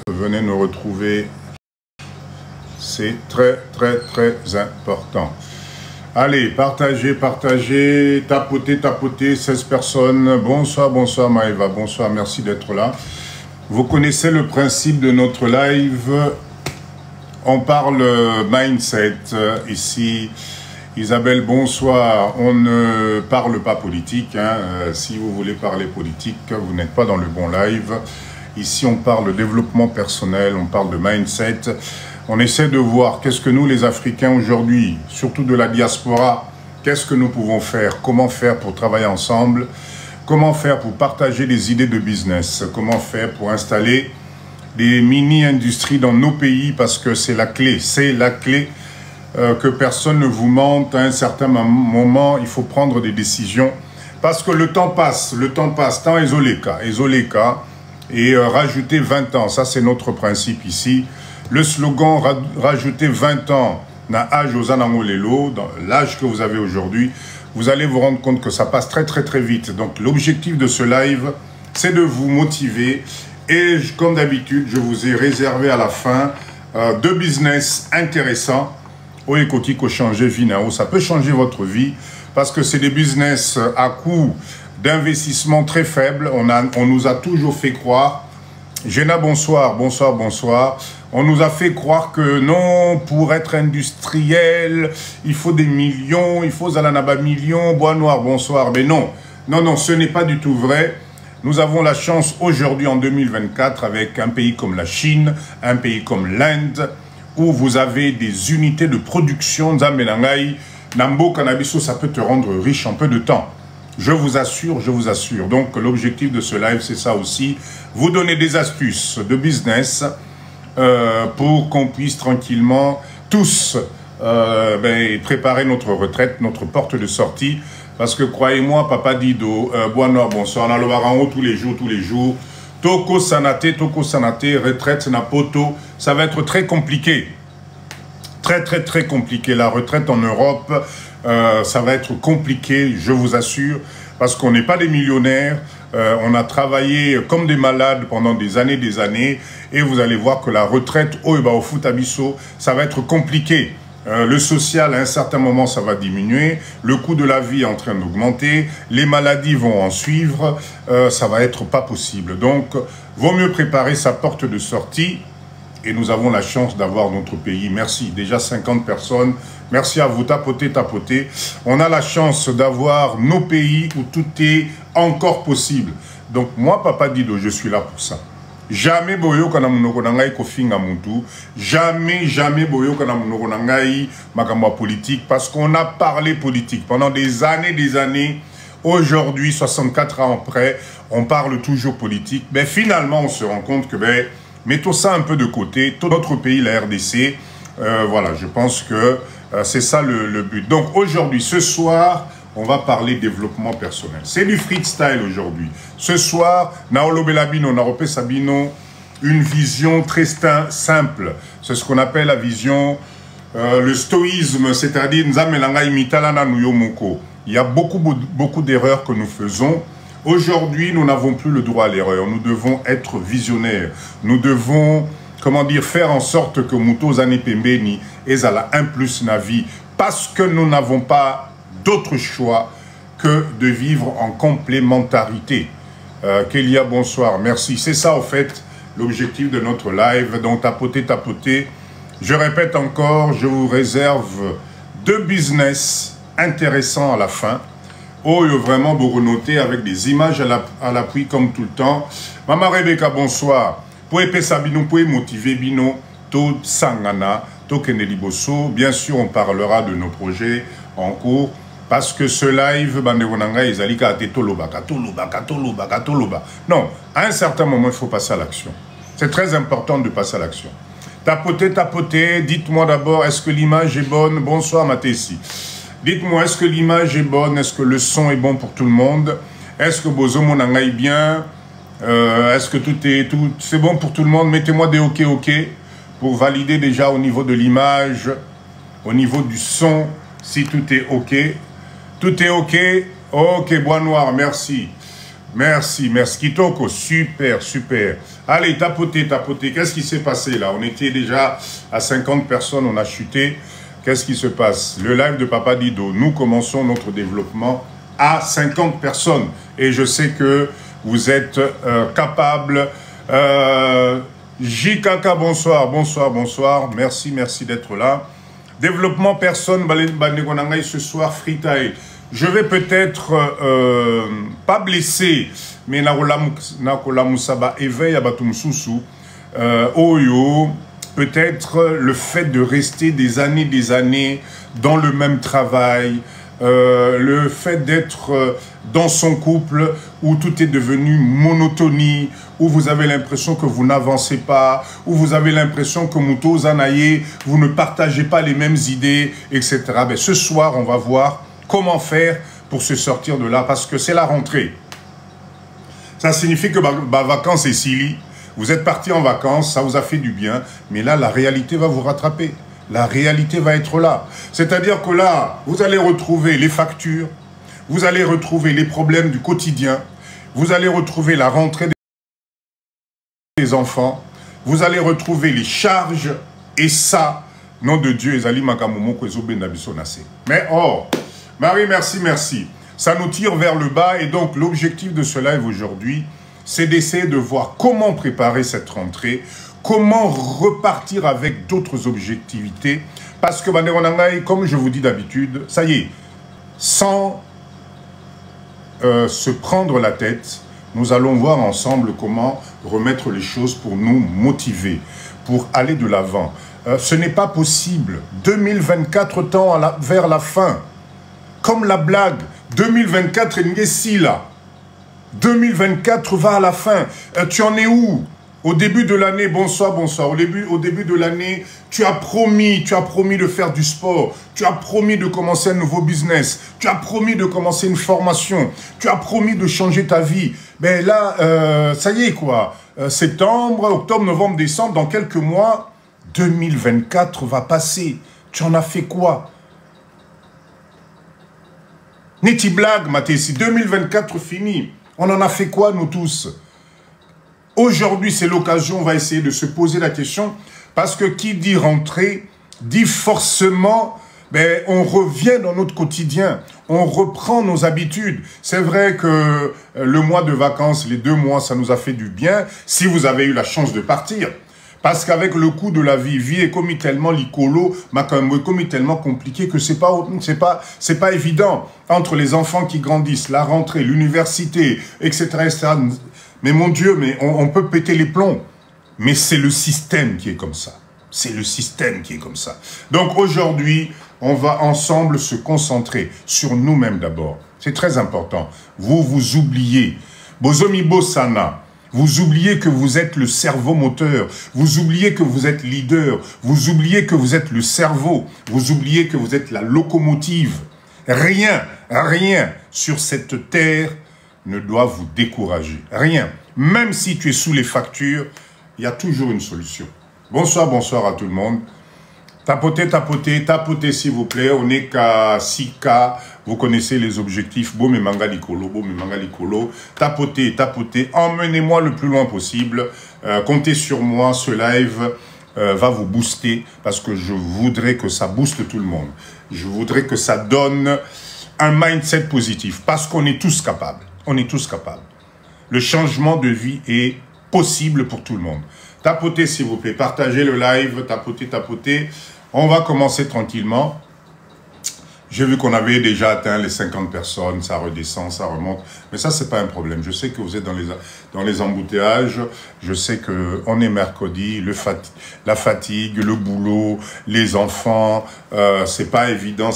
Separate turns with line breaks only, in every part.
Venez nous retrouver, c'est très important. Allez, partagez, tapotez, 16 personnes. Bonsoir Maëva, bonsoir, merci d'être là. Vous connaissez le principe de notre live. On parle mindset ici. Isabelle, bonsoir. On ne parle pas politique. Si vous voulez parler politique, vous n'êtes pas dans le bon live. Ici, on parle de développement personnel, on parle de mindset. On essaie de voir qu'est-ce que nous, les Africains, aujourd'hui, surtout de la diaspora, qu'est-ce que nous pouvons faire, comment faire pour travailler ensemble, comment faire pour partager des idées de business, comment faire pour installer des mini-industries dans nos pays, parce que c'est la clé que personne ne vous mente. À un certain moment, il faut prendre des décisions, parce que le temps passe, tant ezoleka, et rajouter 20 ans, ça c'est notre principe ici. Le slogan rajouter 20 ans na âge aux anamolelo, dans l'âge que vous avez aujourd'hui, vous allez vous rendre compte que ça passe très vite. Donc l'objectif de ce live, c'est de vous motiver. Et comme d'habitude, je vous ai réservé à la fin deux business intéressants. Oekotiko changer vie, ça peut changer votre vie parce que c'est des business à coût d'investissement très faible. On nous a toujours fait croire, Géna, bonsoir. On nous a fait croire que non, pour être industriel, il faut des millions, il faut Zalanaba millions, Bois Noir, bonsoir. Mais non, ce n'est pas du tout vrai. Nous avons la chance aujourd'hui en 2024 avec un pays comme la Chine, un pays comme l'Inde, où vous avez des unités de production. Nzamenangai, Nambo Cannabiso, ça peut te rendre riche en peu de temps. Je vous assure. Donc, l'objectif de ce live, c'est ça aussi. Vous donner des astuces de business pour qu'on puisse tranquillement tous préparer notre retraite, notre porte de sortie. Parce que, croyez-moi, Papa Dido, Bois Noir, bonsoir, on a le barango tous les jours. Toko Sanate, retraite, Napoto, ça va être très compliqué. Très compliqué. La retraite en Europe, ça va être compliqué, je vous assure, parce qu'on n'est pas des millionnaires, on a travaillé comme des malades pendant des années, et vous allez voir que la retraite, au Futabiso, ça va être compliqué. Le social, à un certain moment, ça va diminuer, le coût de la vie est en train d'augmenter, les maladies vont en suivre, ça va être pas possible. Donc, vaut mieux préparer sa porte de sortie. Et nous avons la chance d'avoir notre pays. Merci. Déjà 50 personnes. Merci à vous. Tapotez. On a la chance d'avoir nos pays où tout est encore possible. Donc moi, Papa Dido, je suis là pour ça. Jamais boyo kana munoko nangai kofinga muntu. Jamais boyo kana munoko nangai makamwa politique. Parce qu'on a parlé politique pendant des années. Aujourd'hui, 64 ans après, on parle toujours politique. Mais finalement, on se rend compte que mettons ça un peu de côté, tout notre pays, la RDC, voilà, je pense que c'est ça le but. Donc aujourd'hui, ce soir, on va parler développement personnel. C'est du freestyle aujourd'hui. Ce soir, Naolo Belabino, Narope Sabino, une vision très simple. C'est ce qu'on appelle la vision, le stoïsme, c'est-à-dire Nzamelanga imitalana nuyomoko. Il y a beaucoup d'erreurs que nous faisons. Aujourd'hui, nous n'avons plus le droit à l'erreur. Nous devons être visionnaires. Nous devons, faire en sorte que Muto Zane Pembeni ezala un plus na vie. Parce que nous n'avons pas d'autre choix que de vivre en complémentarité. Kélia, bonsoir. Merci. C'est ça, en fait, l'objectif de notre live. Donc, tapotez. Je répète encore, je vous réserve deux business intéressants à la fin. Vraiment beaucoup noté avec des images à l'appui comme tout le temps. Maman Rebecca, bonsoir. Pour épée Sabino, pour motiver Bino, tout Sangana, tout Kendeliboso. Bien sûr, on parlera de nos projets en cours. Parce que ce live, non, à un certain moment, il faut passer à l'action. C'est très important de passer à l'action. Tapotez. Dites-moi d'abord, est-ce que l'image est bonne? Bonsoir, Matessi. Dites-moi, est-ce que l'image est bonne? Est-ce que le son est bon pour tout le monde? Est-ce que Bozomo n'engaille bien? Est-ce que c'est bon pour tout le monde? Mettez-moi des OK pour valider déjà au niveau de l'image, au niveau du son, si tout est OK. Tout est OK? OK, Bois Noir, merci. Merci, merci. Kitoko, super, super. Allez, tapotez, tapotez. Qu'est-ce qui s'est passé là? On était déjà à 50 personnes, on a chuté. Qu'est-ce qui se passe? Le live de Papa Dido, nous commençons notre développement à 50 personnes. Et je sais que vous êtes capables. JKK, bonsoir, bonsoir, bonsoir. Merci, merci d'être là. Développement personne, ce soir, Fritae. Je vais peut-être pas blesser, mais Nakola Moussaba éveille à Batumsusu. Oyo, peut-être le fait de rester des années dans le même travail, le fait d'être dans son couple où tout est devenu monotonie, où vous avez l'impression que vous n'avancez pas, où vous avez l'impression que Mouto Zanaye, vous ne partagez pas les mêmes idées, etc. Ben, ce soir, on va voir comment faire pour se sortir de là, parce que c'est la rentrée. Ça signifie que vacances et Sili, vous êtes parti en vacances, ça vous a fait du bien, mais là, la réalité va vous rattraper. La réalité va être là. C'est-à-dire que là, vous allez retrouver les factures, vous allez retrouver les problèmes du quotidien, vous allez retrouver la rentrée des enfants, vous allez retrouver les charges, et ça, nom de Dieu, Ezali Makamomo Kwezobe Nabisonase. Mais oh, Marie, merci, merci. Ça nous tire vers le bas, et donc l'objectif de ce live aujourd'hui, c'est d'essayer de voir comment préparer cette rentrée, comment repartir avec d'autres objectivités, parce que comme je vous dis d'habitude, ça y est, sans se prendre la tête, nous allons voir ensemble comment remettre les choses pour nous motiver, pour aller de l'avant. Ce n'est pas possible. 2024 tend vers la fin. Comme la blague, 2024 est ici là. 2024 va à la fin. Tu en es où? Au début de l'année, bonsoir, bonsoir. Au début de l'année, tu as promis de faire du sport. Tu as promis de commencer un nouveau business. Tu as promis de commencer une formation. Tu as promis de changer ta vie. Mais là, ça y est quoi. Septembre, octobre, novembre, décembre, dans quelques mois, 2024 va passer. Tu en as fait quoi? Neti blague, Matessi, 2024 fini. On en a fait quoi, nous tous? Aujourd'hui, c'est l'occasion, on va essayer de se poser la question, parce que qui dit rentrée, dit forcément, ben, on revient dans notre quotidien, on reprend nos habitudes. C'est vrai que le mois de vacances, les 2 mois, ça nous a fait du bien, si vous avez eu la chance de partir. Parce qu'avec le coût de la vie est comme tellement l'icolo, comme tellement compliqué que c'est pas évident. Entre les enfants qui grandissent, la rentrée, l'université, etc., etc. Mais mon Dieu, mais on peut péter les plombs. Mais c'est le système qui est comme ça. C'est le système qui est comme ça. Donc aujourd'hui, on va ensemble se concentrer sur nous-mêmes d'abord. C'est très important. Vous oubliez. Bozomi Bosana. Vous oubliez que vous êtes le cerveau moteur, vous oubliez que vous êtes leader, vous oubliez que vous êtes le cerveau, vous oubliez que vous êtes la locomotive. Rien sur cette terre ne doit vous décourager. Rien. Même si tu es sous les factures, il y a toujours une solution. Bonsoir, bonsoir à tout le monde. Tapotez s'il vous plaît. On n'est qu'à 6K. Vous connaissez les objectifs. Bomé manga likolo. Tapotez. Emmenez-moi le plus loin possible. Comptez sur moi. Ce live va vous booster parce que je voudrais que ça booste tout le monde. Je voudrais que ça donne un mindset positif parce qu'on est tous capables. On est tous capables. Le changement de vie est possible pour tout le monde. Tapotez s'il vous plaît. Partagez le live. Tapotez. On va commencer tranquillement. J'ai vu qu'on avait déjà atteint les 50 personnes, ça redescend, ça remonte. Mais ça, c'est pas un problème. Je sais que vous êtes dans les embouteillages. Je sais qu'on est mercredi, la fatigue, le boulot, les enfants. C'est pas évident.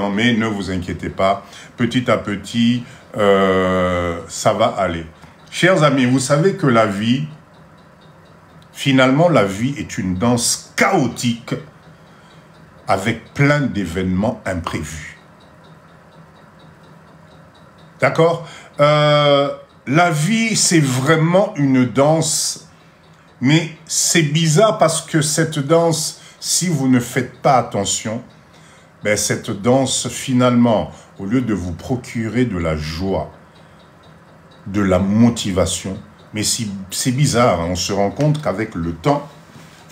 Mais ne vous inquiétez pas. Petit à petit, ça va aller. Chers amis, vous savez que la vie, finalement, la vie est une danse chaotique avec plein d'événements imprévus. D'accord? La vie, c'est vraiment une danse, mais c'est bizarre parce que cette danse, si vous ne faites pas attention, ben cette danse, finalement, au lieu de vous procurer de la joie, de la motivation. Mais c'est bizarre, hein, on se rend compte qu'avec le temps,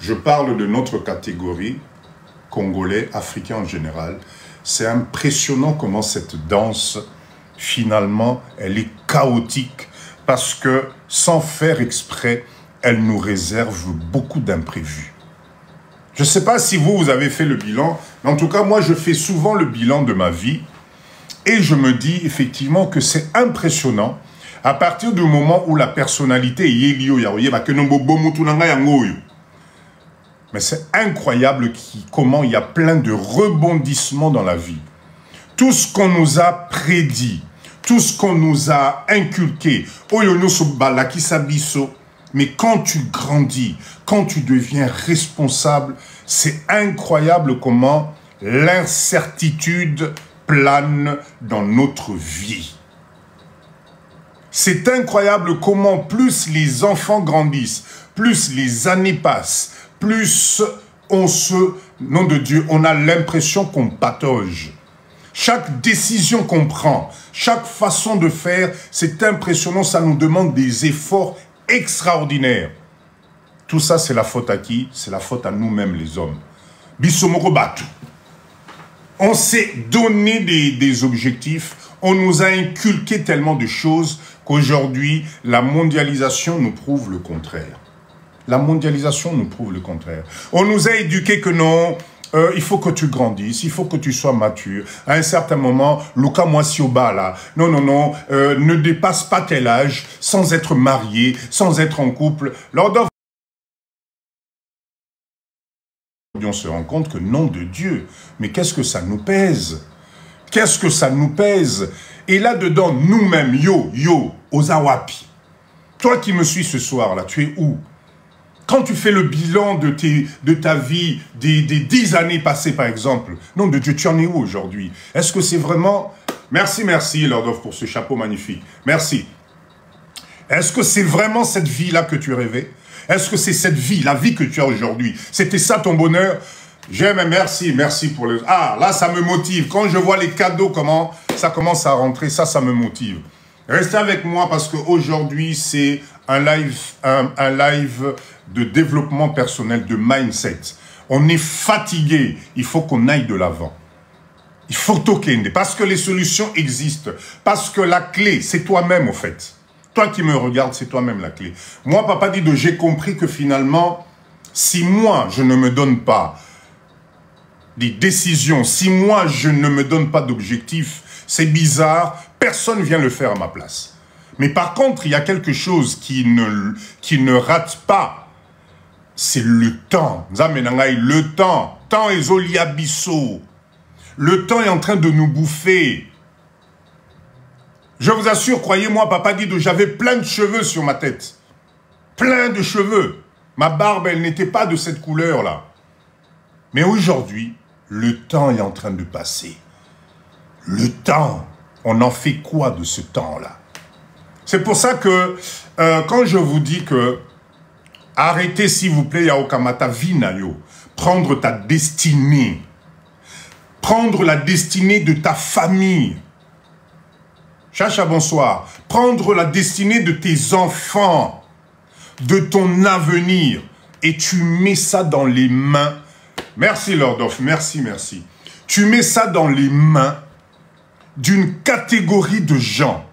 je parle de notre catégorie, Congolais, Africains en général, c'est impressionnant comment cette danse, finalement, elle est chaotique parce que, sans faire exprès, elle nous réserve beaucoup d'imprévus. Je ne sais pas si vous avez fait le bilan, mais en tout cas, moi, je fais souvent le bilan de ma vie et je me dis effectivement que c'est impressionnant à partir du moment où la personnalité est mais c'est incroyable comment il y a plein de rebondissements dans la vie. Tout ce qu'on nous a prédit, tout ce qu'on nous a inculqué, mais quand tu grandis, quand tu deviens responsable, c'est incroyable comment l'incertitude plane dans notre vie. C'est incroyable comment plus les enfants grandissent, plus les années passent, plus on nom de Dieu, on a l'impression qu'on patauge. Chaque décision qu'on prend, chaque façon de faire, c'est impressionnant, ça nous demande des efforts extraordinaires. Tout ça, c'est la faute à qui? C'est la faute à nous-mêmes, les hommes. Bisomoro Batu. On s'est donné des objectifs, on nous a inculqué tellement de choses qu'aujourd'hui, la mondialisation nous prouve le contraire. La mondialisation nous prouve le contraire. On nous a éduqués que non, il faut que tu grandisses, il faut que tu sois mature. À un certain moment, Luka Mwasioba là, non, ne dépasse pas tel âge sans être marié, sans être en couple. Lors on se rend compte que nom de Dieu, mais qu'est-ce que ça nous pèse? Qu'est-ce que ça nous pèse? Et là-dedans, nous-mêmes, Ozawapi, toi qui me suis ce soir là, tu es où? Quand tu fais le bilan de ta vie, des 10 années passées par exemple, nom de Dieu, tu en es où aujourd'hui? Est-ce que c'est vraiment... Merci, Lord of, pour ce chapeau magnifique. Merci. Est-ce que c'est vraiment cette vie-là que tu rêvais? Est-ce que c'est cette vie, la vie que tu as aujourd'hui? C'était ça ton bonheur? J'aime, merci pour le... Ah, là, ça me motive. Quand je vois les cadeaux, comment ça commence à rentrer, ça me motive. Restez avec moi parce qu'aujourd'hui, c'est un live de développement personnel, de mindset. On est fatigué, il faut qu'on aille de l'avant. Il faut toquer, parce que les solutions existent. Parce que la clé, c'est toi-même, au fait. Toi qui me regardes, c'est toi-même la clé. Moi, Papa Dido, j'ai compris que finalement, si moi, je ne me donne pas des décisions, si moi, je ne me donne pas d'objectifs, c'est bizarre, personne ne vient le faire à ma place. Mais par contre, il y a quelque chose qui ne rate pas, c'est le temps. Le temps. Temps est Zoliabisso. Le temps est en train de nous bouffer. Je vous assure, croyez-moi, Papa Dido, j'avais plein de cheveux sur ma tête. Plein de cheveux. Ma barbe, elle n'était pas de cette couleur-là. Mais aujourd'hui, le temps est en train de passer. Le temps, on en fait quoi de ce temps-là? C'est pour ça que, quand je vous dis que arrêtez, s'il vous plaît, Yaokamata Vinayo, prendre ta destinée, prendre la destinée de ta famille, Chacha, bonsoir. Prendre la destinée de tes enfants, de ton avenir, et tu mets ça dans les mains. Merci, Lord of, merci. Tu mets ça dans les mains d'une catégorie de gens.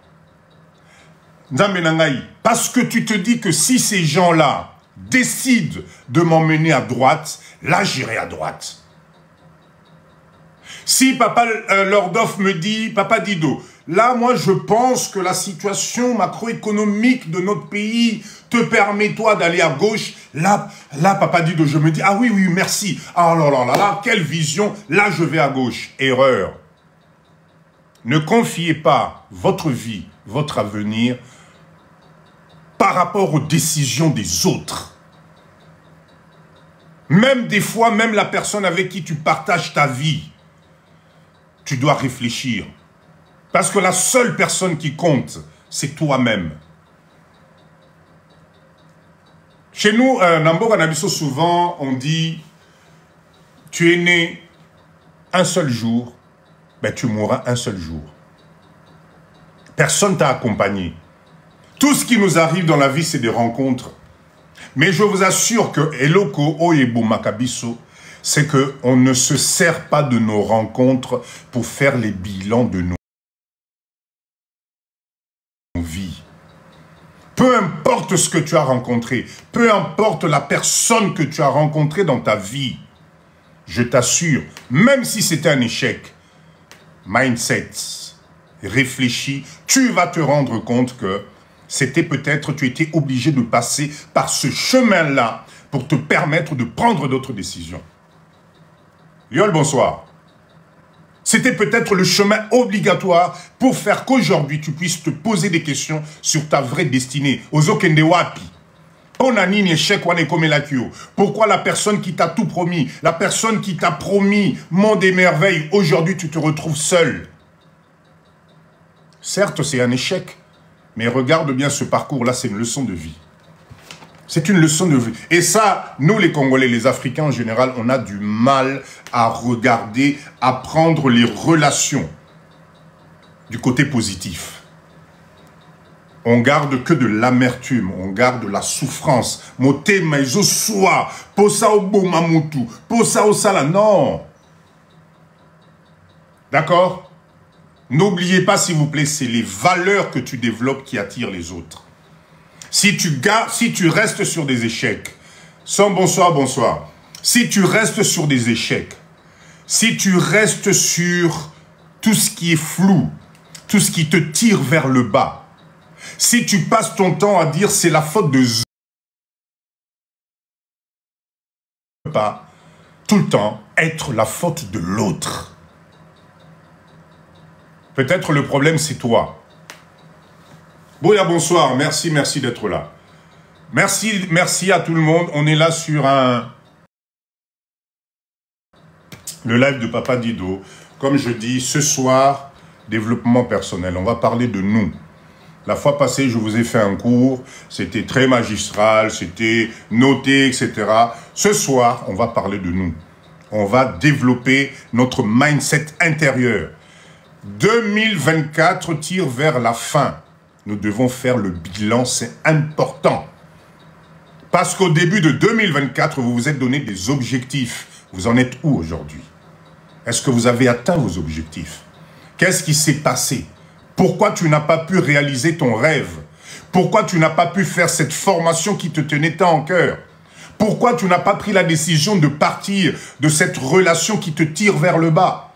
Parce que tu te dis que si ces gens-là décident de m'emmener à droite, là, j'irai à droite. Si Papa Lord of me dit, Papa Dido, là, moi, je pense que la situation macroéconomique de notre pays te permet, toi, d'aller à gauche. Là, Papa Dido, je me dis, ah oui, merci. Ah là, quelle vision. Là, je vais à gauche. Erreur. Ne confiez pas votre vie, votre avenir, par rapport aux décisions des autres. Même des fois, même la personne avec qui tu partages ta vie, tu dois réfléchir. Parce que la seule personne qui compte, c'est toi-même. Chez nous, Namboka Nabiso, souvent, on dit, tu es né un seul jour, ben tu mourras un seul jour. Personne t'a accompagné. Tout ce qui nous arrive dans la vie, c'est des rencontres. Mais je vous assure que Eloko Oyebo Makabiso, c'est qu'on ne se sert pas de nos rencontres pour faire les bilans de nos vies. Peu importe ce que tu as rencontré, peu importe la personne que tu as rencontrée dans ta vie, je t'assure, même si c'était un échec, mindset, réfléchis, tu vas te rendre compte que c'était peut-être, tu étais obligé de passer par ce chemin-là pour te permettre de prendre d'autres décisions. Liol, bonsoir. C'était peut-être le chemin obligatoire pour faire qu'aujourd'hui, tu puisses te poser des questions sur ta vraie destinée. Ozokende wapi. Pourquoi la personne qui t'a tout promis, la personne qui t'a promis monde et merveille, aujourd'hui tu te retrouves seul? Certes, c'est un échec, mais regarde bien ce parcours-là, c'est une leçon de vie. C'est une leçon de vie. Et ça, nous les Congolais, les Africains en général, on a du mal à regarder, à prendre les relations du côté positif. On garde que de l'amertume, on garde la souffrance. Moté maizo soa, posa au bomamutu, posa au sala. Non. D'accord? N'oubliez pas, s'il vous plaît, c'est les valeurs que tu développes qui attirent les autres. Si tu restes sur des échecs, sans bonsoir, bonsoir. Si tu restes sur des échecs, si tu restes sur tout ce qui est flou, tout ce qui te tire vers le bas, si tu passes ton temps à dire c'est la faute de pas tout le temps être la faute de l'autre. Peut-être le problème c'est toi. Boya, bonsoir, merci d'être là. Merci à tout le monde. On est là sur le live de Papa Dido. Comme je dis, ce soir, développement personnel. On va parler de nous. La fois passée, je vous ai fait un cours. C'était très magistral, c'était noté, etc. Ce soir, on va parler de nous. On va développer notre mindset intérieur. 2024 tire vers la fin. Nous devons faire le bilan, c'est important. Parce qu'au début de 2024, vous vous êtes donné des objectifs. Vous en êtes où aujourd'hui? Est-ce que vous avez atteint vos objectifs? Qu'est-ce qui s'est passé? Pourquoi tu n'as pas pu réaliser ton rêve? Pourquoi tu n'as pas pu faire cette formation qui te tenait tant en cœur? Pourquoi tu n'as pas pris la décision de partir de cette relation qui te tire vers le bas?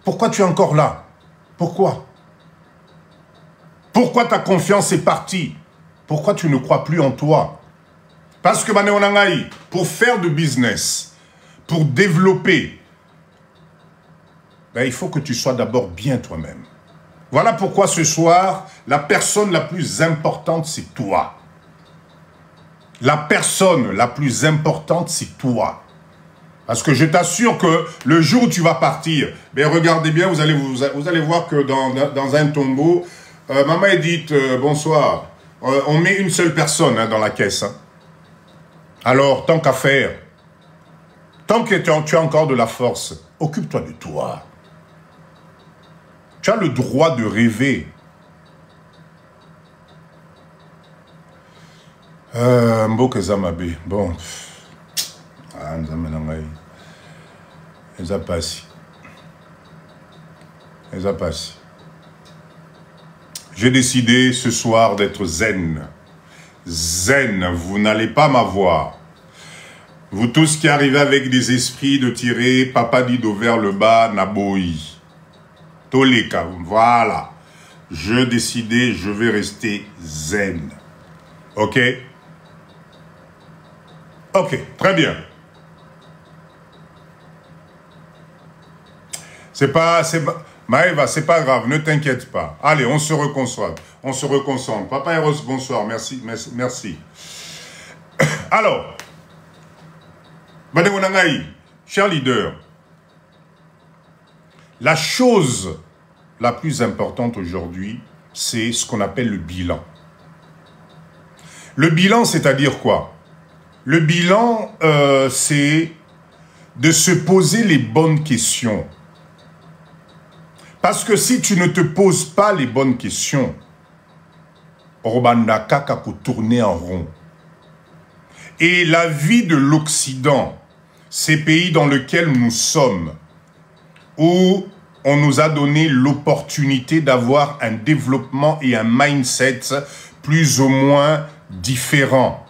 Pourquoi tu es encore là? Pourquoi? Pourquoi ta confiance est partie? Pourquoi tu ne crois plus en toi? Parce que, pour faire de business, pour développer, il faut que tu sois d'abord bien toi-même. Voilà pourquoi ce soir, la personne la plus importante, c'est toi. La personne la plus importante, c'est toi. Parce que je t'assure que le jour où tu vas partir, regardez bien, vous allez voir que dans un tombeau, Maman Edith, bonsoir, on met une seule personne dans la caisse. Hein. Alors, tant qu'à faire, tant que tu as encore de la force, occupe-toi de toi. Tu as le droit de rêver. Mboke Zamabe. Bon. J'ai décidé ce soir d'être zen. Zen, vous n'allez pas m'avoir. Vous tous qui arrivez avec des esprits de tirer Papa Dido vers le bas, Naboï. Toleka, voilà. Je décidais, je vais rester zen. Ok? Ok, très bien. Maëva, c'est pas grave, ne t'inquiète pas. Allez, on se reconcentre. On se reconcentre. Papa Eros, bonsoir, merci. Alors, cher leader, la chose la plus importante aujourd'hui, c'est ce qu'on appelle le bilan. Le bilan, c'est-à-dire quoi? Le bilan, c'est de se poser les bonnes questions. Parce que si tu ne te poses pas les bonnes questions, Robanda kaka ko tourner en rond. Et la vie de l'Occident, ces pays dans lesquels nous sommes, où on nous a donné l'opportunité d'avoir un développement et un mindset plus ou moins différent.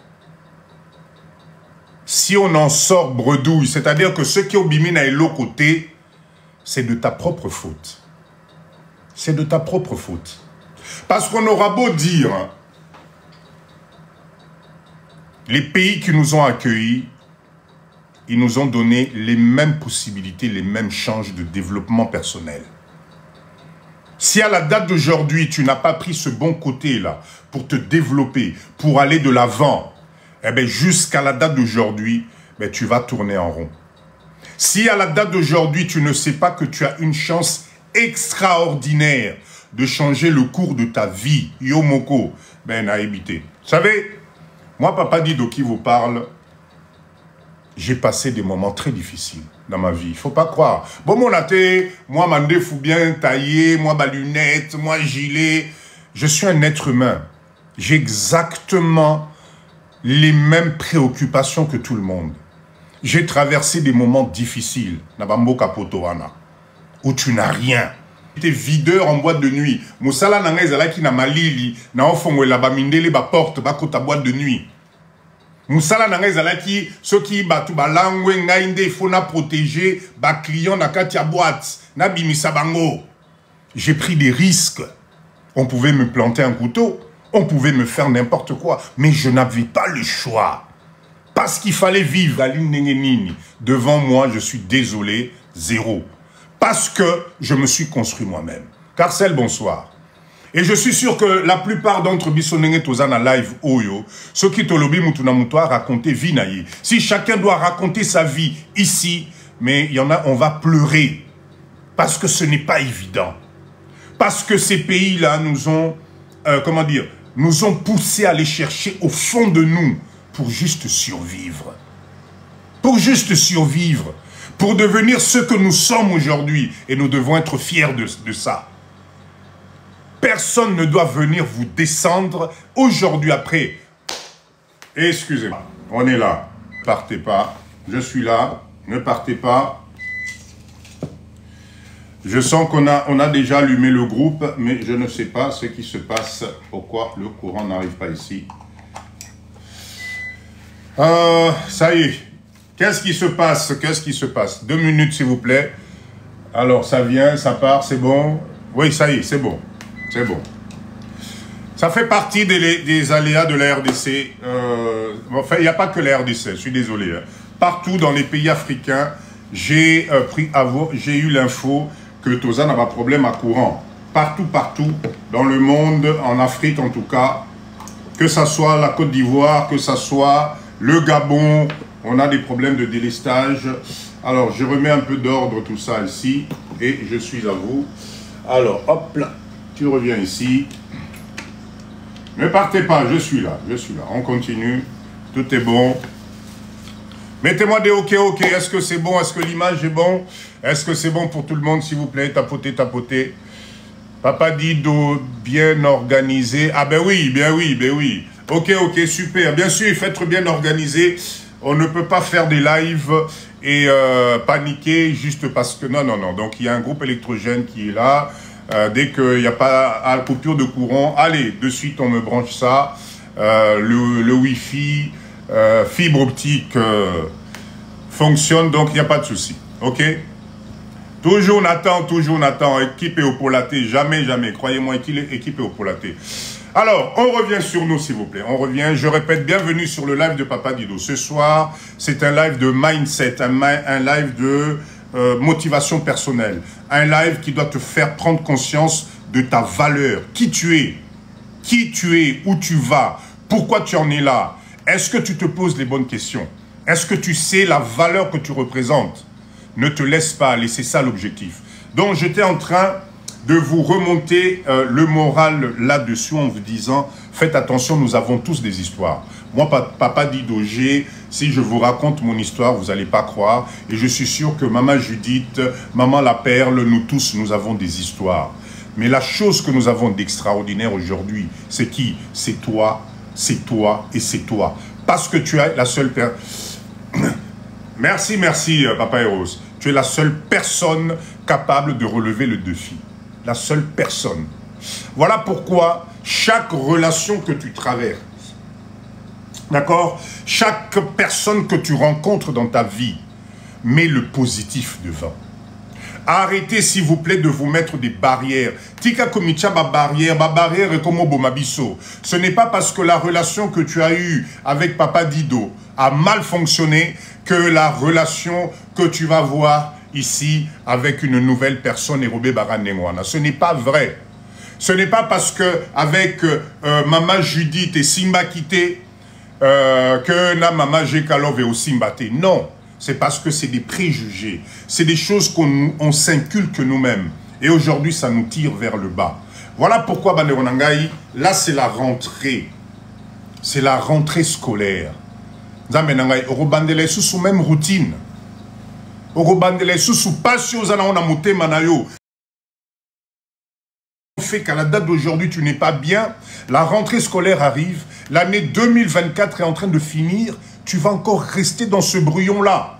Si on en sort bredouille, c'est-à-dire que ceux qui ont bimé à l'autre côté, c'est de ta propre faute. C'est de ta propre faute. Parce qu'on aura beau dire, les pays qui nous ont accueillis, ils nous ont donné les mêmes possibilités, les mêmes chances de développement personnel. Si à la date d'aujourd'hui, tu n'as pas pris ce bon côté-là pour te développer, pour aller de l'avant, eh bien, jusqu'à la date d'aujourd'hui, tu vas tourner en rond. Si à la date d'aujourd'hui, tu ne sais pas que tu as une chance extraordinaire de changer le cours de ta vie, Yomoko, n'a évité. Vous savez, moi, Papa Dido qui vous parle, j'ai passé des moments très difficiles dans ma vie. Il ne faut pas croire. Bon, mon athée, moi, mandé fou bien taillé, moi, ma lunette, moi, gilet. Je suis un être humain. J'ai exactement les mêmes préoccupations que tout le monde. J'ai traversé des moments difficiles, Nabambo Kapotoana, où tu n'as rien. Tu es videur en boîte de nuit. Moussala nanga ezalaki na malili, na ofongo la bamindele ba porte ba kota boîte de nuit. Moussala nanga ezalaki soki batu balangwe ngainde fona protéger ba client na kati ya boîte, na bimisa bango. J'ai pris des risques. On pouvait me planter un couteau, on pouvait me faire n'importe quoi, mais je n'avais pas le choix. Parce qu'il fallait vivre. Devant moi, je suis désolé, zéro. Parce que je me suis construit moi-même. Carcel, bonsoir. Et je suis sûr que la plupart d'entre Bissonenge Tozana live Oyo, ceux qui tolobi mutuna mutoa raconter vie naïe. Si chacun doit raconter sa vie ici, mais il y en a, on va pleurer. Parce que ce n'est pas évident. Parce que ces pays-là nous ont, comment dire, nous ont poussés à aller chercher au fond de nous pour juste survivre. Pour juste survivre. Pour devenir ce que nous sommes aujourd'hui. Et nous devons être fiers de ça. Personne ne doit venir vous descendre aujourd'hui après. Excusez-moi, on est là. Ne partez pas. Je suis là. Ne partez pas. Je sens qu'on a déjà allumé le groupe, mais je ne sais pas ce qui se passe. Pourquoi le courant n'arrive pas ici. Ça y est. Qu'est-ce qui se passe? Qu'est-ce qui se passe? 2 minutes, s'il vous plaît. Alors, ça vient, ça part, c'est bon. Oui, ça y est, c'est bon. C'est bon. Ça fait partie des aléas de la RDC. Enfin, il n'y a pas que la RDC, je suis désolé. Hein. Partout dans les pays africains, j'ai eu l'info que Toza n'a pas de problème à courant. Partout, partout, dans le monde, en Afrique en tout cas, que ce soit la Côte d'Ivoire, que ce soit le Gabon, on a des problèmes de délestage. Alors, je remets un peu d'ordre tout ça ici, et je suis à vous. Alors, hop là, tu reviens ici. Ne partez pas, je suis là, on continue, tout est bon. Mettez-moi des OK, est-ce que c'est bon, est-ce que l'image est bon? Est-ce que c'est bon pour tout le monde, s'il vous plaît? Tapotez, tapotez. Papa Dido, bien organisé. Ah ben oui, bien oui, ben oui. OK, super. Bien sûr, il faut être bien organisé. On ne peut pas faire des lives et paniquer juste parce que... Non. Donc, il y a un groupe électrogène qui est là. Dès qu'il n'y a pas à coupure de courant, allez, de suite, on me branche ça. Le Wi-Fi, fibre optique fonctionne, donc il n'y a pas de souci. OK? Toujours Nathan, équipé au polaté, jamais, croyez-moi, équipé au polaté. Alors, on revient sur nous, s'il vous plaît, on revient, je répète, bienvenue sur le live de Papa Dido. Ce soir, c'est un live de mindset, un live de motivation personnelle, un live qui doit te faire prendre conscience de ta valeur, qui tu es, où tu vas, pourquoi tu en es là, est-ce que tu te poses les bonnes questions, est-ce que tu sais la valeur que tu représentes? Ne te laisse pas aller, c'est ça l'objectif. Donc j'étais en train de vous remonter le moral là-dessus en vous disant, faites attention, nous avons tous des histoires. Moi, Papa Dido, si je vous raconte mon histoire, vous n'allez pas croire. Et je suis sûr que Maman Judith, Maman La Perle, nous tous, nous avons des histoires. Mais la chose que nous avons d'extraordinaire aujourd'hui, c'est qui? C'est toi et c'est toi. Parce que tu es la seule personne... Merci, merci, Papa Eros. Tu es la seule personne capable de relever le défi. La seule personne. Voilà pourquoi chaque relation que tu traverses, d'accord? Chaque personne que tu rencontres dans ta vie, mets le positif devant. Arrêtez, s'il vous plaît, de vous mettre des barrières. Tika komicha ba barrière et comme bomabiso. Ce n'est pas parce que la relation que tu as eue avec Papa Dido a mal fonctionné que la relation que tu vas voir ici avec une nouvelle personne est Robé Baranengwana. Ce n'est pas vrai. Ce n'est pas parce que avec Maman Judith et Simba Kité que na Maman Jekalov et Osimbate. Non. C'est parce que c'est des préjugés. C'est des choses qu'on s'inculque nous-mêmes. Et aujourd'hui, ça nous tire vers le bas. Voilà pourquoi, Banderonangaï, là, c'est la rentrée. C'est la rentrée scolaire. Zamenangaï, Orobandele sous même routine. Orobandele sous passion, Zanaona Moute Manayo. Fait qu'à la date d'aujourd'hui, tu n'es pas bien. La rentrée scolaire arrive. L'année 2024 est en train de finir. Tu vas encore rester dans ce brouillon-là.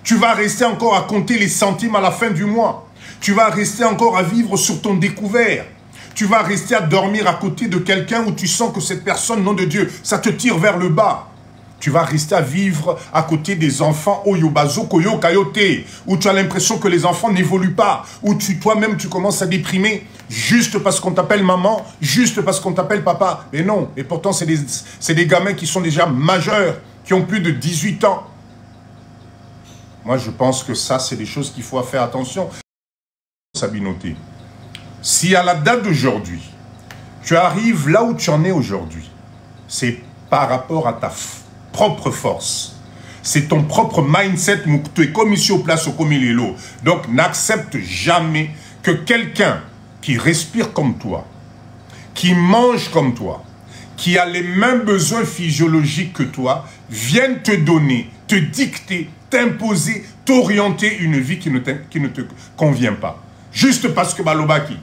Tu vas rester encore à compter les centimes à la fin du mois. Tu vas rester encore à vivre sur ton découvert. Tu vas rester à dormir à côté de quelqu'un où tu sens que cette personne, nom de Dieu, ça te tire vers le bas. Tu vas rester à vivre à côté des enfants Oyobazo, Koyo, Kayote, où tu as l'impression que les enfants n'évoluent pas, où toi-même tu commences à déprimer, juste parce qu'on t'appelle maman, juste parce qu'on t'appelle papa. Mais non, et pourtant c'est des gamins qui sont déjà majeurs, qui ont plus de 18 ans. Moi je pense que ça c'est des choses qu'il faut faire attention. Sabinoté, si à la date d'aujourd'hui, tu arrives là où tu en es aujourd'hui, c'est par rapport à ta propre force. C'est ton propre mindset, tu es comme ici au place au Komilelo. Donc n'accepte jamais que quelqu'un qui respire comme toi, qui mange comme toi, qui a les mêmes besoins physiologiques que toi, vienne te donner, te dicter, t'imposer, t'orienter une vie qui ne te convient pas. Juste parce que Balobaki.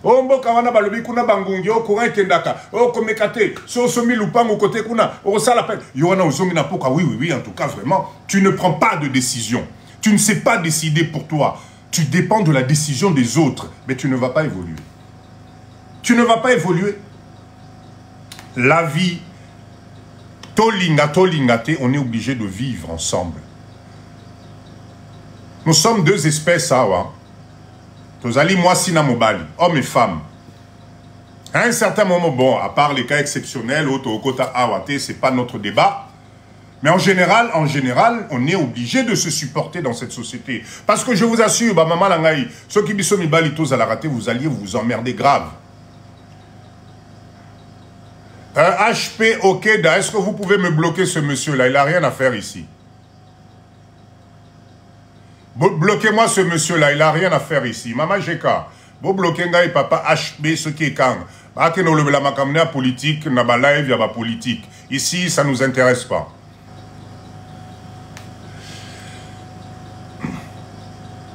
Oh mboka wana balobi kuna bangungi o courant kendaka o komekate so somi lupango côté kuna o ça l'appelle yona ozomi na poka. Oui en tout cas vraiment tu ne prends pas de décision, tu ne sais pas décider pour toi, tu dépends de la décision des autres, mais tu ne vas pas évoluer, tu ne vas pas évoluer. La vie tolingate, on est obligé de vivre ensemble. Nous sommes deux espèces awa. Tozali moi sina mobali, hommes et femmes. À un certain moment, bon, à part les cas exceptionnels, c'est pas notre débat. Mais en général, on est obligé de se supporter dans cette société. Parce que je vous assure, bah, maman langaï, ceux qui biso mibali tous à la rater, vous alliez vous emmerder grave. HP Okeda, est-ce que vous pouvez me bloquer ce monsieur-là? Il n'a rien à faire ici. Bloquez-moi ce monsieur-là, il n'a rien à faire ici. Maman Jeka, vous bloquez Ngaï papa HB, ce qui est quand. La politique, na ba live, y a ba politique. Ici, ça ne nous intéresse pas.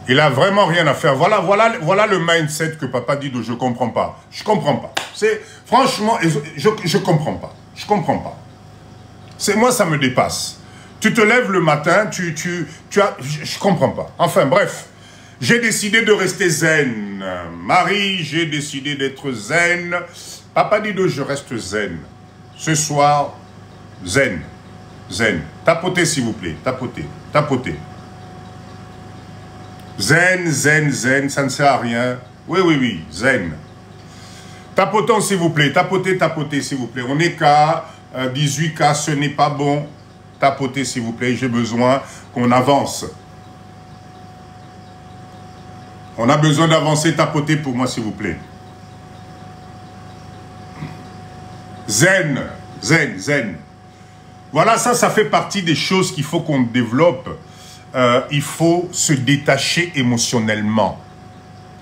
Il a vraiment rien à faire. Voilà le mindset que papa dit de je comprends pas. Je comprends pas. C'est franchement, je comprends pas. Je comprends pas. Moi, ça me dépasse. Tu te lèves le matin, je comprends pas. Enfin, bref, j'ai décidé de rester zen. Marie, j'ai décidé d'être zen. Papa Dido, je reste zen. Ce soir, zen. Zen. Tapotez, s'il vous plaît. Tapotez. Zen, ça ne sert à rien. Oui, zen. Tapotons, s'il vous plaît. Tapotez, s'il vous plaît. On est qu'à 18K, ce n'est pas bon. Tapotez, s'il vous plaît, j'ai besoin qu'on avance. On a besoin d'avancer, tapotez pour moi, s'il vous plaît. Zen. Voilà, ça fait partie des choses qu'il faut qu'on développe. Il faut se détacher émotionnellement.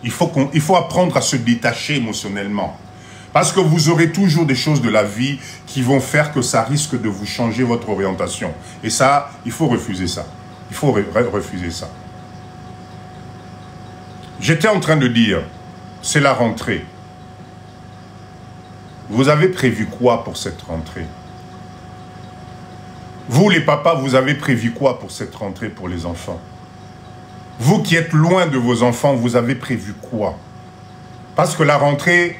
Il faut apprendre à se détacher émotionnellement. Parce que vous aurez toujours des choses de la vie qui vont faire que ça risque de vous changer votre orientation. Et ça, il faut refuser ça. Il faut refuser ça. J'étais en train de dire, c'est la rentrée. Vous avez prévu quoi pour cette rentrée? Vous, les papas, vous avez prévu quoi pour cette rentrée pour les enfants? Vous qui êtes loin de vos enfants, vous avez prévu quoi? Parce que la rentrée,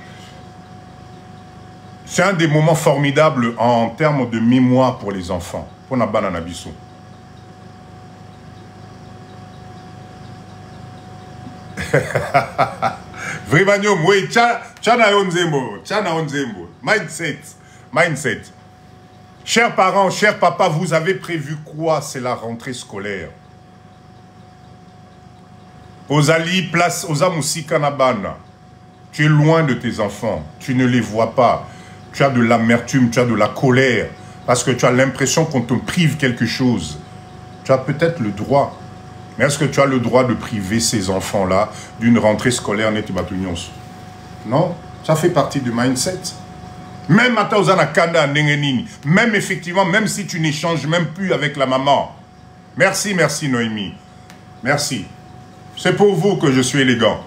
c'est un des moments formidables en termes de mémoire pour les enfants. Pour na bana na biso. Vraiment, oui, tchana onzembo, mindset, mindset. Chers parents, chers papas, vous avez prévu quoi? C'est la rentrée scolaire. Ozali, place, Ozamoussi Kanabana. Tu es loin de tes enfants, tu ne les vois pas. Tu as de l'amertume, tu as de la colère, parce que tu as l'impression qu'on te prive quelque chose. Tu as peut-être le droit. Mais est-ce que tu as le droit de priver ces enfants-là d'une rentrée scolaire netibatunyons? Non, ça fait partie du mindset. Même même effectivement, même si tu n'échanges même plus avec la maman. Merci, merci Noémie. Merci. C'est pour vous que je suis élégant.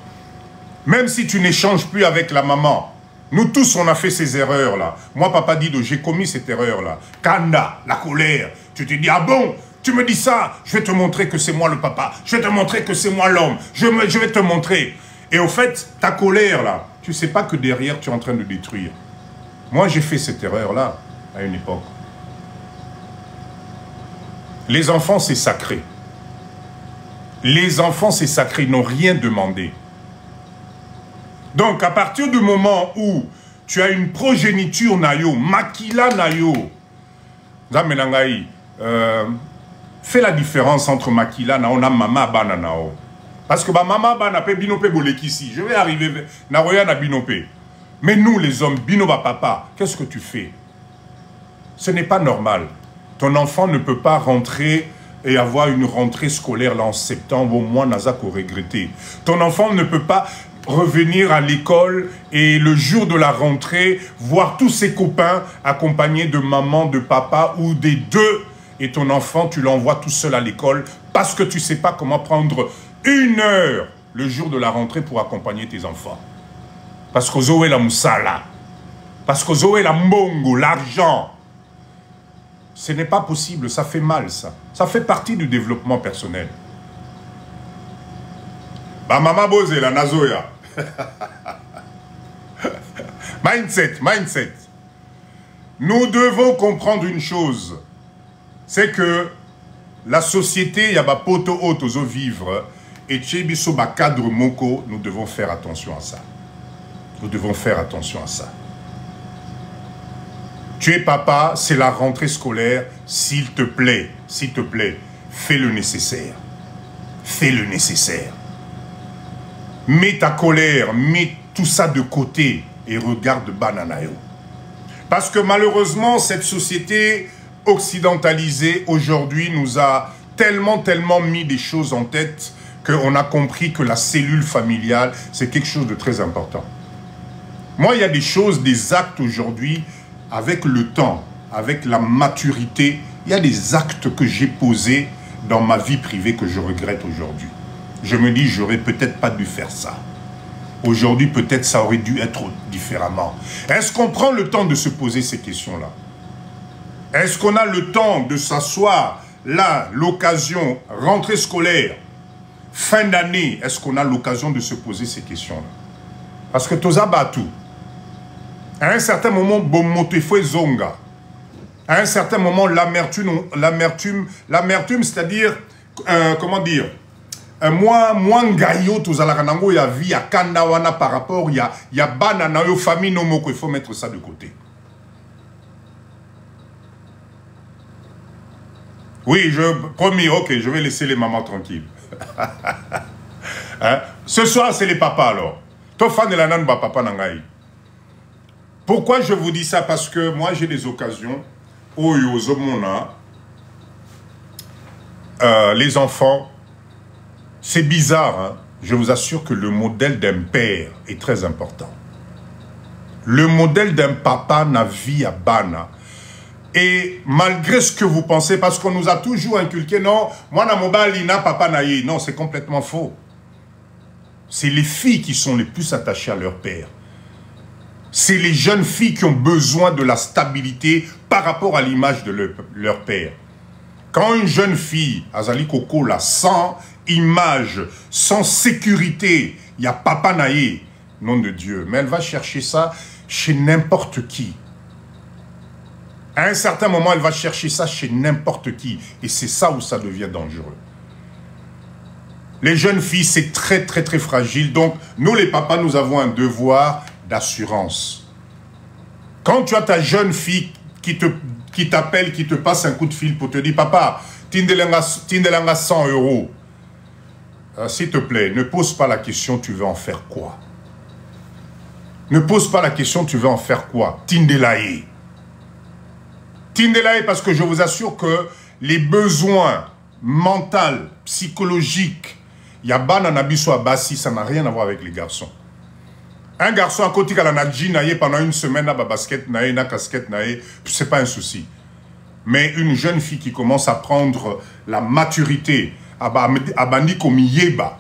Même si tu n'échanges plus avec la maman. Nous tous, on a fait ces erreurs-là. Moi, Papa Dido, j'ai commis cette erreur-là. Kanda, la colère. Tu te dis, ah bon, tu me dis ça, je vais te montrer que c'est moi le papa. Je vais te montrer que c'est moi l'homme. Je vais te montrer. Et au fait, ta colère-là, tu ne sais pas que derrière, tu es en train de détruire. Moi, j'ai fait cette erreur-là à une époque. Les enfants, c'est sacré. Les enfants, c'est sacré, ils n'ont rien demandé. Donc, à partir du moment où tu as une progéniture nayo, makila nayo, fais la différence entre makila na ona mama bana nao. Parce que mama bana pe binope bolekisi. Je vais arriver na roya na binope. Mais nous, les hommes, binoba papa, qu'est-ce que tu fais? Ce n'est pas normal. Ton enfant ne peut pas rentrer et avoir une rentrée scolaire là en septembre, au moins Nazak au regretté. Ton enfant ne peut pas revenir à l'école et le jour de la rentrée, voir tous ses copains accompagnés de maman, de papa ou des deux. Et ton enfant, tu l'envoies tout seul à l'école parce que tu ne sais pas comment prendre 1 heure le jour de la rentrée pour accompagner tes enfants. Parce que Zoé la moussala, parce que Zoé la mbongo, l'argent. Ce n'est pas possible, ça fait mal ça. Ça fait partie du développement personnel. Bah maman Bose la nazoya. Mindset, mindset. Nous devons comprendre une chose. C'est que la société, il y a des potes aux vivre. Et Tchebiso, cadre moko, nous devons faire attention à ça. Nous devons faire attention à ça. Tu es papa, c'est la rentrée scolaire. S'il te plaît, fais le nécessaire. Fais le nécessaire. Mets ta colère, mets tout ça de côté et regarde Bananayo. Parce que malheureusement, cette société occidentalisée aujourd'hui nous a tellement mis des choses en tête qu'on a compris que la cellule familiale, c'est quelque chose de très important. Moi, il y a des choses, des actes aujourd'hui, avec le temps, avec la maturité, il y a des actes que j'ai posés dans ma vie privée que je regrette aujourd'hui. Je me dis, j'aurais peut-être pas dû faire ça. Aujourd'hui, peut-être ça aurait dû être différemment. Est-ce qu'on prend le temps de se poser ces questions-là? Est-ce qu'on a le temps de s'asseoir là, l'occasion, rentrée scolaire, fin d'année, est-ce qu'on a l'occasion de se poser ces questions-là? Parce que toza batu. À un certain moment, bomotefo zonga. À un certain moment, l'amertume, c'est-à-dire, comment dire, moi ngayo tozalakanango ya vie ya kandawana par rapport ya banana yo famille no moko, il faut mettre ça de côté. Oui, promis, ok, je vais laisser les mamans tranquilles. Hein? Ce soir, c'est les papas alors. Toi, fan de la nan ba papa nangai. Pourquoi je vous dis ça? Parce que moi, j'ai des occasions où les enfants, c'est bizarre, hein? Je vous assure que le modèle d'un père est très important. Le modèle d'un papa n'a vie à Bana. Et malgré ce que vous pensez, parce qu'on nous a toujours inculqué, non, moi, na mobali, na papa naïe. Non, c'est complètement faux. C'est les filles qui sont les plus attachées à leur père. C'est les jeunes filles qui ont besoin de la stabilité par rapport à l'image de leur père. Quand une jeune fille, Azali Kokola, sans image, sans sécurité, il y a papa naïe, nom de Dieu, mais elle va chercher ça chez n'importe qui. À un certain moment, elle va chercher ça chez n'importe qui. Et c'est ça où ça devient dangereux. Les jeunes filles, c'est très, très, très fragile. Donc, nous, les papas, nous avons un devoir d'assurance. Quand tu as ta jeune fille qui t'appelle, qui te passe un coup de fil pour te dire, papa, tindelanga 100 €. S'il te plaît, ne pose pas la question, tu veux en faire quoi? Ne pose pas la question, tu veux en faire quoi? Tindelaye. Tindelaye, parce que je vous assure que les besoins mentaux, psychologiques, il y a bananabiso à Bassi, ça n'a rien à voir avec les garçons. Un garçon à côté qui a la jean pendant une semaine, na basket, na casquette, c'est pas un souci. Mais une jeune fille qui commence à prendre la maturité, abandi comme yeba,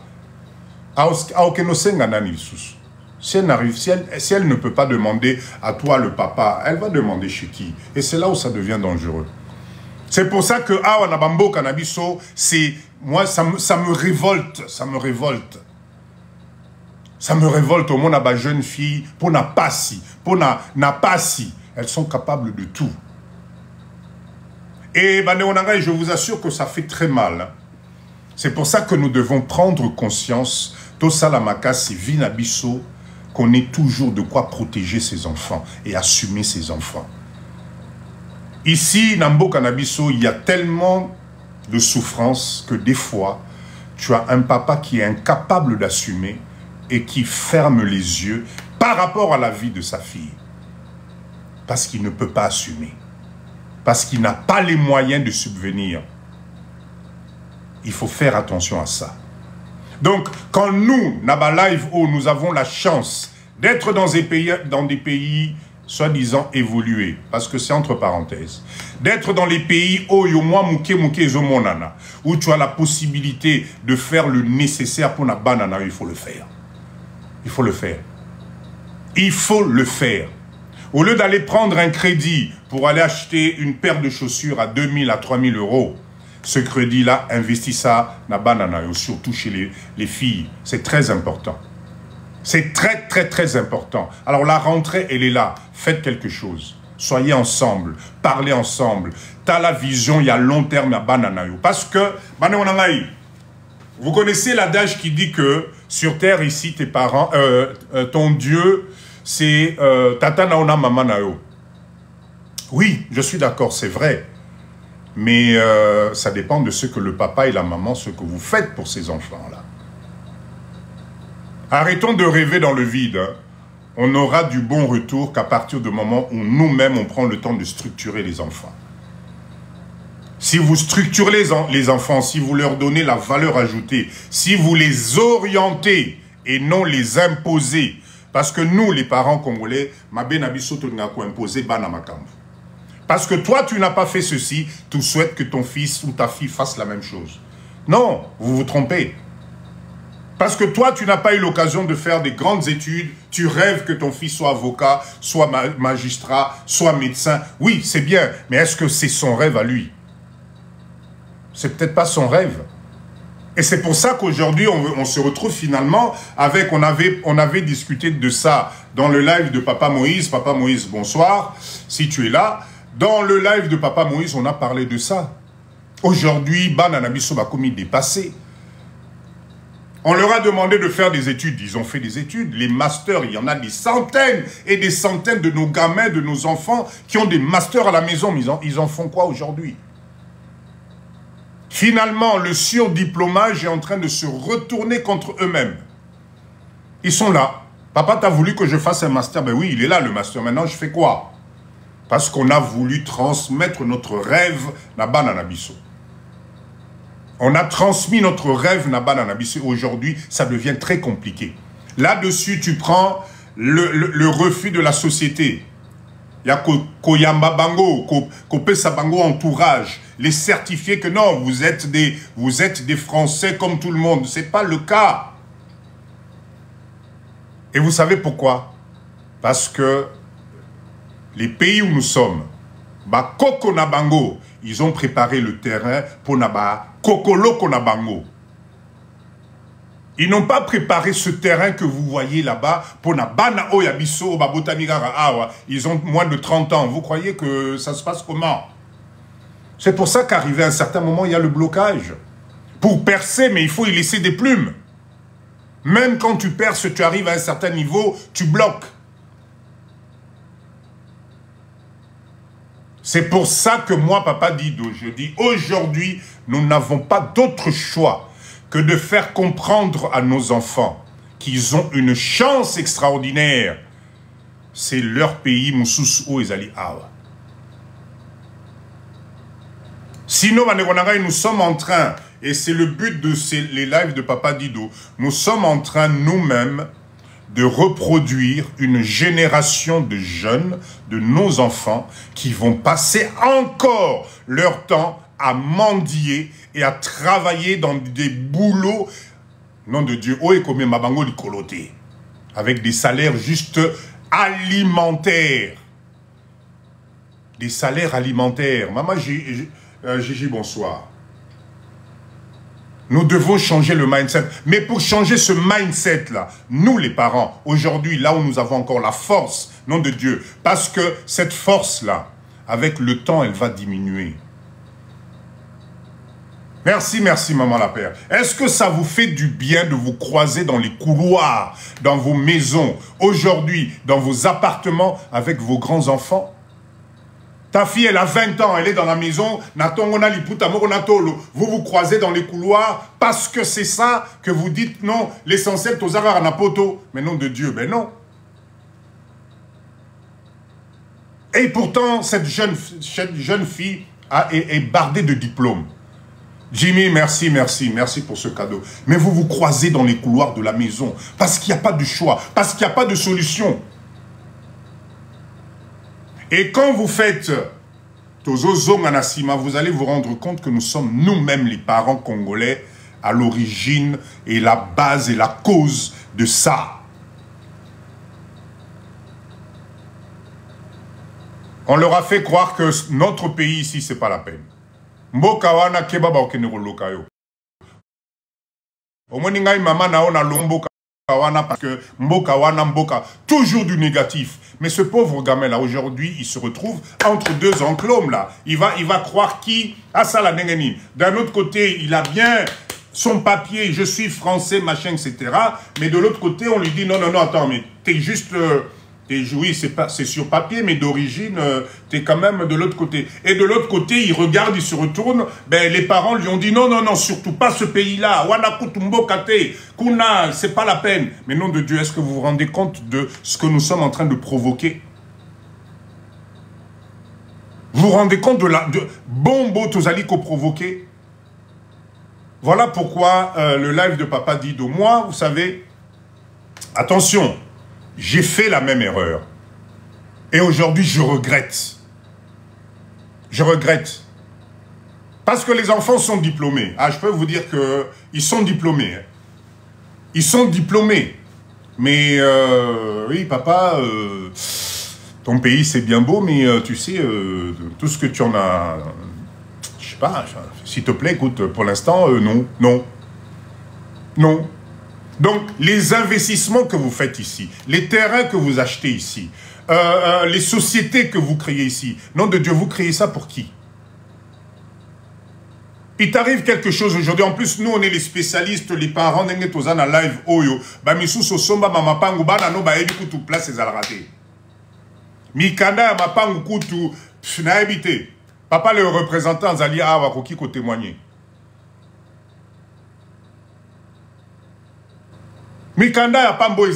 si elle ne peut pas demander à toi le papa, elle va demander chez qui? Et c'est là où ça devient dangereux. C'est pour ça que Awanabambo Cannabiso, c'est moi ça me révolte, ça me révolte. Ça me révolte au monde à ma jeune fille pour n'a pas si, pour n'a pas si. Elles sont capables de tout. Et je vous assure que ça fait très mal. C'est pour ça que nous devons prendre conscience, Tosalamaka, c'est Vinabiso, qu'on ait toujours de quoi protéger ses enfants et assumer ses enfants. Ici, Nambo Cannabiso, il y a tellement de souffrance que des fois, tu as un papa qui est incapable d'assumer et qui ferme les yeux par rapport à la vie de sa fille. Parce qu'il ne peut pas assumer. Parce qu'il n'a pas les moyens de subvenir. Il faut faire attention à ça. Donc, quand nous, Naba Live, nous avons la chance d'être dans des pays soi-disant évolués, parce que c'est entre parenthèses, d'être dans les pays où tu as la possibilité de faire le nécessaire pour la banana, il faut le faire. Il faut le faire. Il faut le faire. Au lieu d'aller prendre un crédit pour aller acheter une paire de chaussures à 2000 à 3000 €, ce crédit-là, investis ça dans la banana, surtout chez les filles. C'est très important. C'est très, très, très important. Alors la rentrée, elle est là. Faites quelque chose. Soyez ensemble. Parlez ensemble. Tu as la vision, il y a long terme à banana. Parce que, vous connaissez l'adage qui dit que sur terre, ici, tes parents, ton Dieu, c'est Tata Naona Mama Nayo. Oui, je suis d'accord, c'est vrai. Mais ça dépend de ce que le papa et la maman, ce que vous faites pour ces enfants-là. Arrêtons de rêver dans le vide. Hein. On n'aura du bon retour qu'à partir du moment où nous-mêmes, on prend le temps de structurer les enfants. Si vous structurez les enfants, si vous leur donnez la valeur ajoutée, si vous les orientez et non les imposez, parce que nous, les parents congolais, parce que toi, tu n'as pas fait ceci, tu souhaites que ton fils ou ta fille fasse la même chose. Non, vous vous trompez. Parce que toi, tu n'as pas eu l'occasion de faire des grandes études, tu rêves que ton fils soit avocat, soit magistrat, soit médecin. Oui, c'est bien, mais est-ce que c'est son rêve à lui? C'est peut-être pas son rêve. Et c'est pour ça qu'aujourd'hui, on se retrouve finalement avec, on avait discuté de ça dans le live de Papa Moïse. Papa Moïse, bonsoir, si tu es là. Dans le live de Papa Moïse, on a parlé de ça. Aujourd'hui, Bananabiso va commis dépassé. On leur a demandé de faire des études. Ils ont fait des études. Les masters, il y en a des centaines et des centaines de nos gamins, de nos enfants qui ont des masters à la maison. Mais ils en font quoi aujourd'hui? Finalement, le surdiplômage est en train de se retourner contre eux-mêmes. Ils sont là. Papa, t'as voulu que je fasse un master? Ben oui, il est là le master. Maintenant, je fais quoi? Parce qu'on a voulu transmettre notre rêve à Bananabiso. On a transmis notre rêve à Bananabiso. Aujourd'hui, ça devient très compliqué. Là-dessus, tu prends le refus de la société. Il y a Koyamba Bango, Kopesa Bango entourage, les certifier que non, vous êtes des Français comme tout le monde. Ce n'est pas le cas. Et vous savez pourquoi? Parce que les pays où nous sommes, ba Koko na bango, ils ont préparé le terrain pour naba Kokoloko na bango. Ils n'ont pas préparé ce terrain que vous voyez là-bas pour nabana oyabiso babotamigara awa. Ils ont moins de 30 ans. Vous croyez que ça se passe comment? C'est pour ça qu'arrivé à un certain moment, il y a le blocage. Pour percer, mais il faut y laisser des plumes. Même quand tu perces, tu arrives à un certain niveau, tu bloques. C'est pour ça que moi, Papa Dido, je dis, aujourd'hui, nous n'avons pas d'autre choix que de faire comprendre à nos enfants qu'ils ont une chance extraordinaire. C'est leur pays, Moussous Ezali Awa. Sinon, nous sommes en train, et c'est le but de les lives de Papa Dido, nous sommes en train nous-mêmes de reproduire une génération de jeunes, de nos enfants, qui vont passer encore leur temps à mendier et à travailler dans des boulots, nom de Dieu, avec des salaires juste alimentaires. Des salaires alimentaires. Maman, Gigi, bonsoir. Nous devons changer le mindset. Mais pour changer ce mindset-là, nous les parents, aujourd'hui, là où nous avons encore la force, nom de Dieu, parce que cette force-là, avec le temps, elle va diminuer. Merci, merci, maman la père. Est-ce que ça vous fait du bien de vous croiser dans les couloirs, dans vos maisons, aujourd'hui, dans vos appartements, avec vos grands-enfants? Ta fille, elle a 20 ans, elle est dans la maison, vous vous croisez dans les couloirs parce que c'est ça que vous dites, non, l'essentiel, Tozara Napoto. Mais nom de Dieu, ben non. Et pourtant, cette jeune fille est bardée de diplômes. Jimmy, merci, merci, merci pour ce cadeau. Mais vous vous croisez dans les couloirs de la maison parce qu'il n'y a pas de choix, parce qu'il n'y a pas de solution. Et quand vous faites Tozo Manasima, vous allez vous rendre compte que nous sommes nous-mêmes les parents congolais à l'origine et la base et la cause de ça. On leur a fait croire que notre pays ici, c'est pas la peine. Mboka wana kebaba okenero lokayo. Omoningai mama na ona lomboka wana parce que mboka wana mboka toujours du négatif. Mais ce pauvre gamin là aujourd'hui, il se retrouve entre deux enclomes là. Il va croire qui a ça la nengeni. D'un autre côté, il a bien son papier, je suis français, machin, etc. Mais de l'autre côté, on lui dit non, non, non, attends, mais t'es juste oui, c'est sur papier, mais d'origine, t'es quand même de l'autre côté. Et de l'autre côté, il regarde, il se retourne, ben les parents lui ont dit non, non, non, surtout pas ce pays-là. Wanakutumbo Kate, Kuna, c'est pas la peine. Mais nom de Dieu, est-ce que vous vous rendez compte de ce que nous sommes en train de provoquer? Vous vous rendez compte de Bombo Tozaliko provoqué? Voilà pourquoi le live de Papa Dido, moi, vous savez, attention, j'ai fait la même erreur. Et aujourd'hui, je regrette. Je regrette. Parce que les enfants sont diplômés. Ah, je peux vous dire qu'ils sont diplômés. Hein. Ils sont diplômés. Mais, oui, papa, ton pays, c'est bien beau, mais tu sais, tout ce que tu en as... Je sais pas, s'il te plaît, écoute, pour l'instant, non, non, non. Donc, les investissements que vous faites ici, les terrains que vous achetez ici, les sociétés que vous créez ici, nom de Dieu, vous créez ça pour qui? Il t'arrive quelque chose aujourd'hui. En plus, nous, on est les spécialistes, les parents, n'engé tozana live oyo. Ba misu sosomba mama pangu bana no ba ebi kutu place ezalrate. Mikanda ya mapangu kutu na ebité. Papa le représentant Zali awa koki ko témoigner. Mikanda ya pambo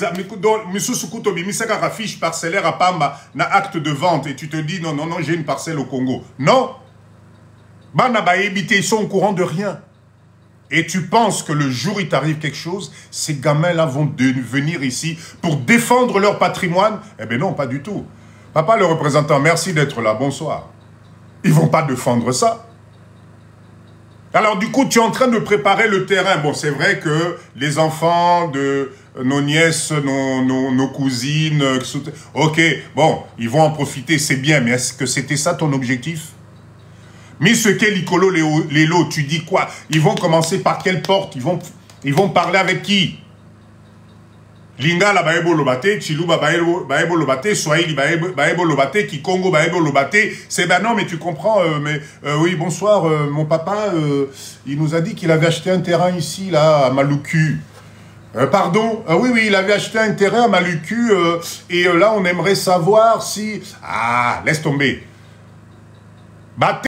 misusu kuto bimisaka ka fiche parcellaire à pamba na acte de vente et tu te dis non non non j'ai une parcelle au Congo. Non. Bana ba ebité, ils sont au courant de rien. Et tu penses que le jour où il t'arrive quelque chose, ces gamins-là vont venir ici pour défendre leur patrimoine? Eh bien non, pas du tout. Papa le représentant, merci d'être là, bonsoir. Ils vont pas défendre ça. Alors du coup, tu es en train de préparer le terrain. Bon, c'est vrai que les enfants de nos nièces, nos cousines. Ok, bon, ils vont en profiter, c'est bien, mais est-ce que c'était ça ton objectif? Mais ce qu'est l'icolo, Lélo, tu dis quoi? Ils vont commencer par quelle porte? Ils vont parler avec qui? Lingala baebo lobate, Chiluba baebo lobate, Swahili baebo lobate, Kikongo baebo lobate. C'est ben non, mais tu comprends, oui, bonsoir, mon papa, il nous a dit qu'il avait acheté un terrain ici, là, à Maluku. Pardon, oui, il avait acheté un terrain à Maluku, et là, on aimerait savoir si... Ah, laisse tomber. Bate